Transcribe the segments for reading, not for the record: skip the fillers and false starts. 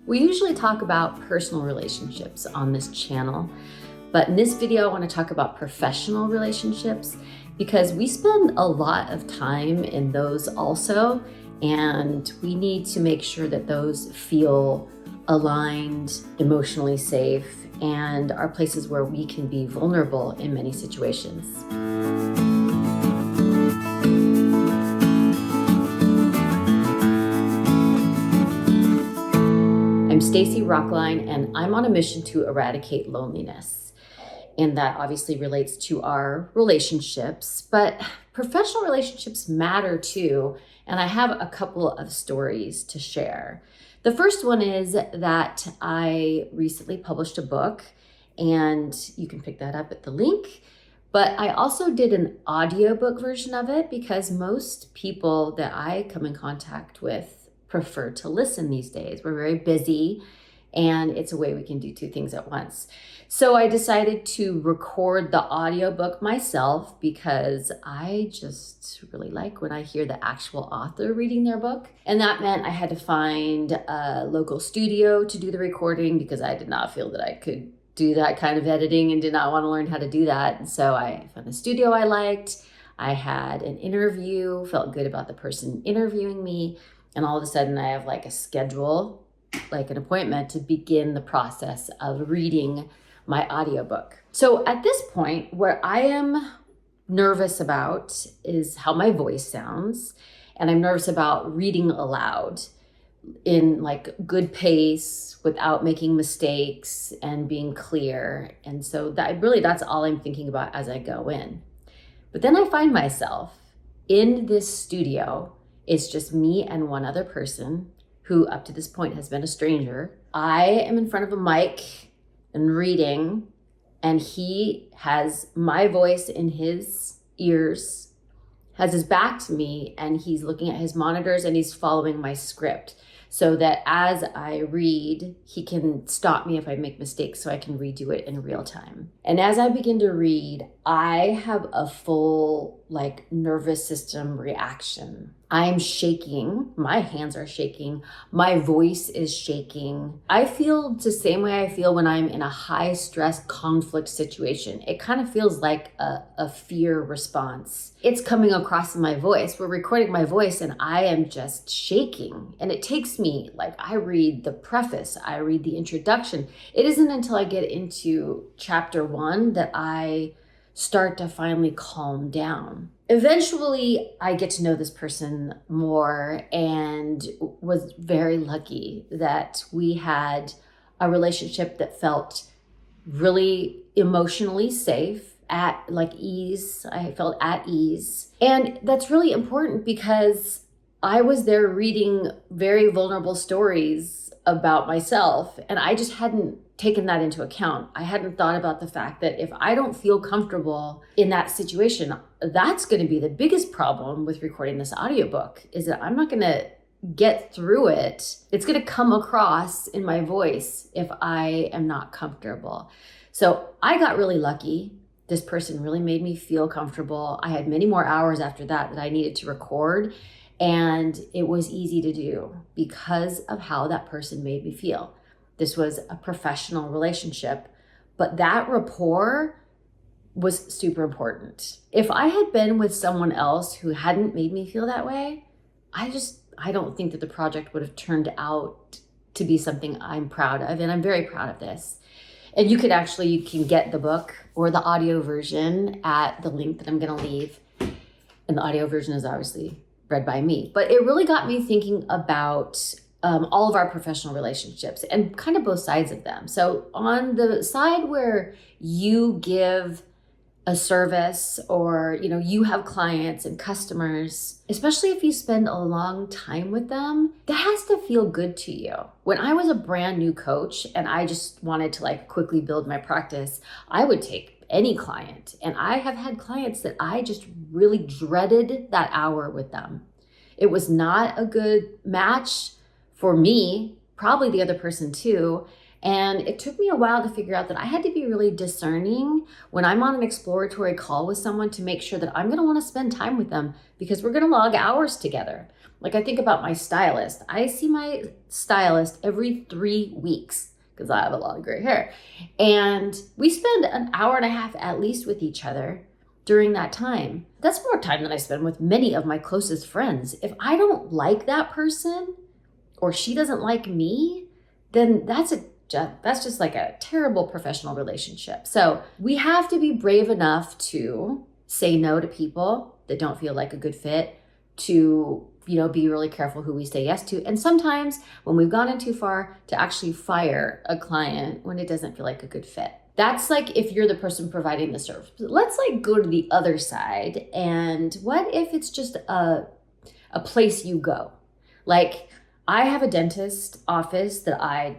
We usually talk about personal relationships on this channel, but in this video I want to talk about professional relationships because we spend a lot of time in those also, and we need to make sure that those feel aligned, emotionally safe, and are places where we can be vulnerable in many situations. I'm Stacy Rocklein, and I'm on a mission to eradicate loneliness. And that obviously relates to our relationships, but professional relationships matter too. And I have a couple of stories to share. The first one is that I recently published a book, and you can pick that up at the link. But I also did an audiobook version of it because most people that I come in contact with prefer to listen these days. We're very busy, and it's a way we can do two things at once. So I decided to record the audiobook myself because I just really like when I hear the actual author reading their book. And that meant I had to find a local studio to do the recording because I did not feel that I could do that kind of editing and did not want to learn how to do that. And so I found a studio I liked. I had an interview, felt good about the person interviewing me. And all of a sudden I have like a schedule, like an appointment to begin the process of reading my audiobook. So at this point, what I am nervous about is how my voice sounds. And I'm nervous about reading aloud in like good pace without making mistakes and being clear. And so that's all I'm thinking about as I go in. But then I find myself in this studio. It's just me and one other person who up to this point has been a stranger. I am in front of a mic and reading, and he has my voice in his ears, has his back to me, and he's looking at his monitors and he's following my script so that as I read, he can stop me if I make mistakes so I can redo it in real time. And as I begin to read, I have a full nervous system reaction. I'm shaking, my hands are shaking, my voice is shaking. I feel the same way I feel when I'm in a high stress conflict situation. It kind of feels like a fear response. It's coming across in my voice. We're recording my voice and I am just shaking. And it takes me, I read the preface, I read the introduction. It isn't until I get into chapter 1 that I start to finally calm down. Eventually, I get to know this person more and was very lucky that we had a relationship that felt really emotionally safe, at ease. I felt at ease. And that's really important because I was there reading very vulnerable stories about myself, and I just hadn't taken that into account. I hadn't thought about the fact that if I don't feel comfortable in that situation, that's going to be the biggest problem with recording this audiobook, is that I'm not going to get through it. It's going to come across in my voice if I am not comfortable. So I got really lucky. This person really made me feel comfortable. I had many more hours after that I needed to record, and it was easy to do because of how that person made me feel. This was a professional relationship, but that rapport was super important. If I had been with someone else who hadn't made me feel that way, I don't think that the project would have turned out to be something I'm proud of, and I'm very proud of this. And you can get the book or the audio version at the link that I'm gonna leave. And the audio version is obviously read by me, but it really got me thinking about all of our professional relationships and kind of both sides of them. So on the side where you give a service or, you have clients and customers, especially if you spend a long time with them, that has to feel good to you. When I was a brand new coach and I just wanted to quickly build my practice, I would take any client. And I have had clients that I just really dreaded that hour with them. It was not a good match for me, probably the other person too. And it took me a while to figure out that I had to be really discerning when I'm on an exploratory call with someone to make sure that I'm going to want to spend time with them because we're going to log hours together. Like I think about my stylist. I see my stylist every 3 weeks because I have a lot of gray hair. And we spend an hour and a half at least with each other during that time. That's more time than I spend with many of my closest friends. If I don't like that person or she doesn't like me, then that's just like a terrible professional relationship. So we have to be brave enough to say no to people that don't feel like a good fit, to be really careful who we say yes to. And sometimes when we've gone in too far, to actually fire a client when it doesn't feel like a good fit. That's like if you're the person providing the service. Let's like go to the other side. And what if it's just a place you go? Like I have a dentist office that I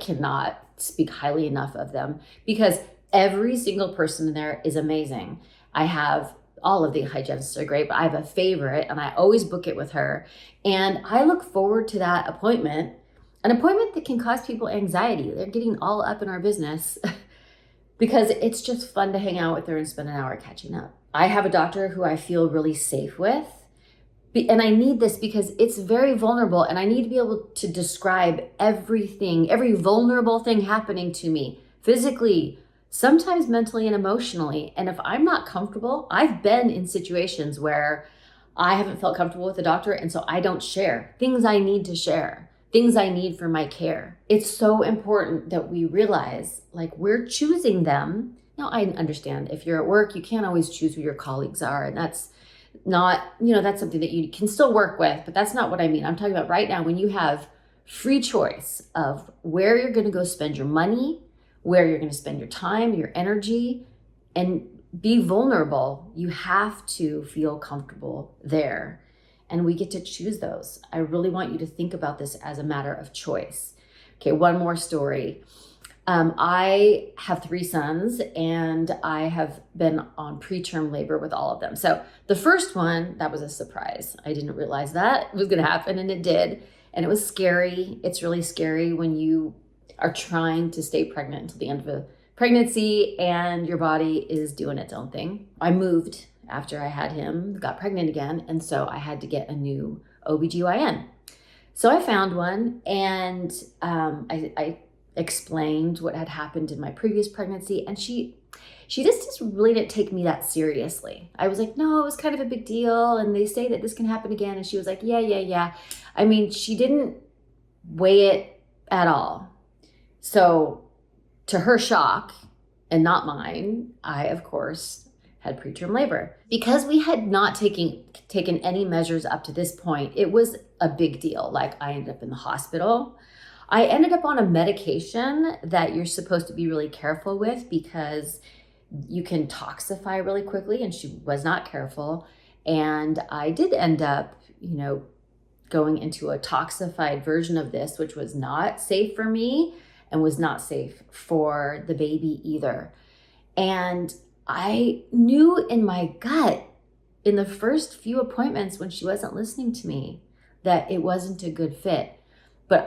cannot speak highly enough of them because every single person in there is amazing. I have all of the hygienists are great, but I have a favorite and I always book it with her. And I look forward to that appointment, an appointment that can cause people anxiety. They're getting all up in our business because it's just fun to hang out with her and spend an hour catching up. I have a doctor who I feel really safe with. And I need this because it's very vulnerable and I need to be able to describe everything, every vulnerable thing happening to me physically, sometimes mentally and emotionally. And if I'm not comfortable, I've been in situations where I haven't felt comfortable with the doctor. And so I don't share things I need to share, things I need for my care. It's so important that we realize like we're choosing them. Now I understand if you're at work, you can't always choose who your colleagues are. And that's not, that's something that you can still work with, but that's not what I mean. I'm talking about right now when you have free choice of where you're going to go spend your money, where you're going to spend your time, your energy, and be vulnerable. You have to feel comfortable there. And we get to choose those. I really want you to think about this as a matter of choice. Okay, one more story. I have 3 sons and I have been on preterm labor with all of them. So the first one, that was a surprise. I didn't realize that was going to happen and it did. And it was scary. It's really scary when you are trying to stay pregnant until the end of a pregnancy and your body is doing its own thing. I moved after I had him, got pregnant again. And so I had to get a new OBGYN. So I found one and I explained what had happened in my previous pregnancy. And she just really didn't take me that seriously. I was like, no, it was kind of a big deal. And they say that this can happen again. And she was like, yeah. I mean, she didn't weigh it at all. So to her shock and not mine, I, of course, had preterm labor. Because we had not taken any measures up to this point, it was a big deal. Like I ended up in the hospital. I ended up on a medication that you're supposed to be really careful with because you can toxify really quickly, and she was not careful. And I did end up, going into a toxified version of this, which was not safe for me and was not safe for the baby either. And I knew in my gut in the first few appointments when she wasn't listening to me that it wasn't a good fit. But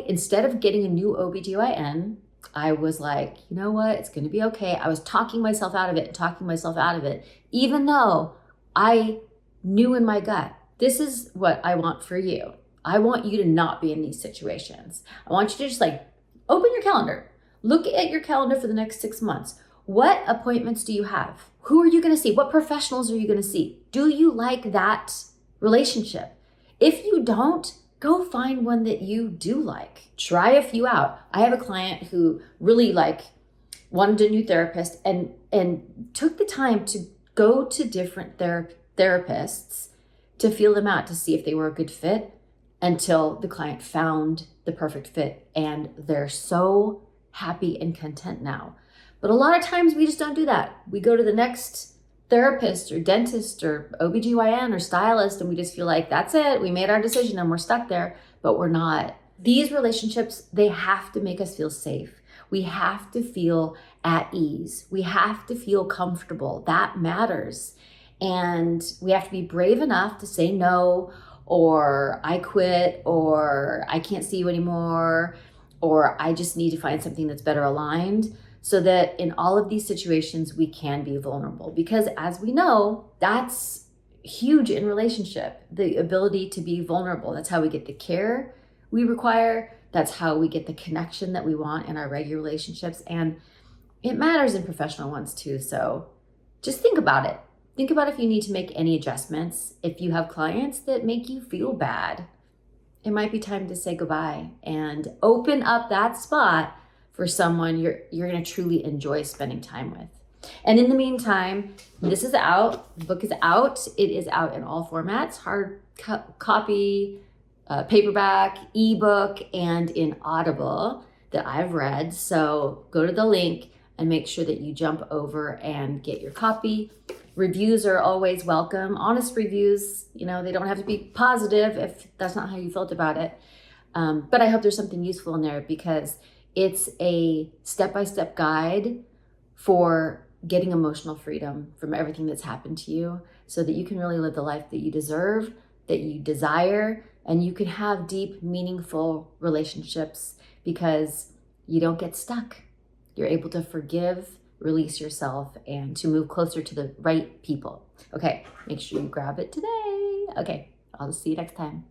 instead of getting a new OBGYN, I was like, you know what? It's going to be okay. I was talking myself out of it, even though I knew in my gut, this is what I want for you. I want you to not be in these situations. I want you to just open your calendar. Look at your calendar for the next 6 months. What appointments do you have? Who are you going to see? What professionals are you going to see? Do you like that relationship? If you don't, go find one that you do like. Try a few out. I have a client who really wanted a new therapist and took the time to go to different therapists to feel them out to see if they were a good fit until the client found the perfect fit. And they're so happy and content now. But a lot of times we just don't do that. We go to the next therapist or dentist or OBGYN or stylist and we just feel like that's it. We made our decision and we're stuck there, but we're not. These relationships, they have to make us feel safe. We have to feel at ease. We have to feel comfortable. That matters. And we have to be brave enough to say no, or I quit, or I can't see you anymore, or I just need to find something that's better aligned, so that in all of these situations, we can be vulnerable. Because as we know, that's huge in relationship, the ability to be vulnerable. That's how we get the care we require. That's how we get the connection that we want in our regular relationships. And it matters in professional ones too. So just think about it. Think about if you need to make any adjustments. If you have clients that make you feel bad, it might be time to say goodbye and open up that spot for someone you're going to truly enjoy spending time with. And in the meantime, this is out. The book is out. It is out in all formats: hard copy, paperback, ebook, and in Audible that I've read. So go to the link and make sure that you jump over and get your copy. Reviews are always welcome. Honest reviews, they don't have to be positive if that's not how you felt about it. But I hope there's something useful in there, because it's a step-by-step guide for getting emotional freedom from everything that's happened to you, so that you can really live the life that you deserve, that you desire, and you can have deep, meaningful relationships because you don't get stuck. You're able to forgive, release yourself, and to move closer to the right people. Okay, make sure you grab it today. Okay, I'll see you next time.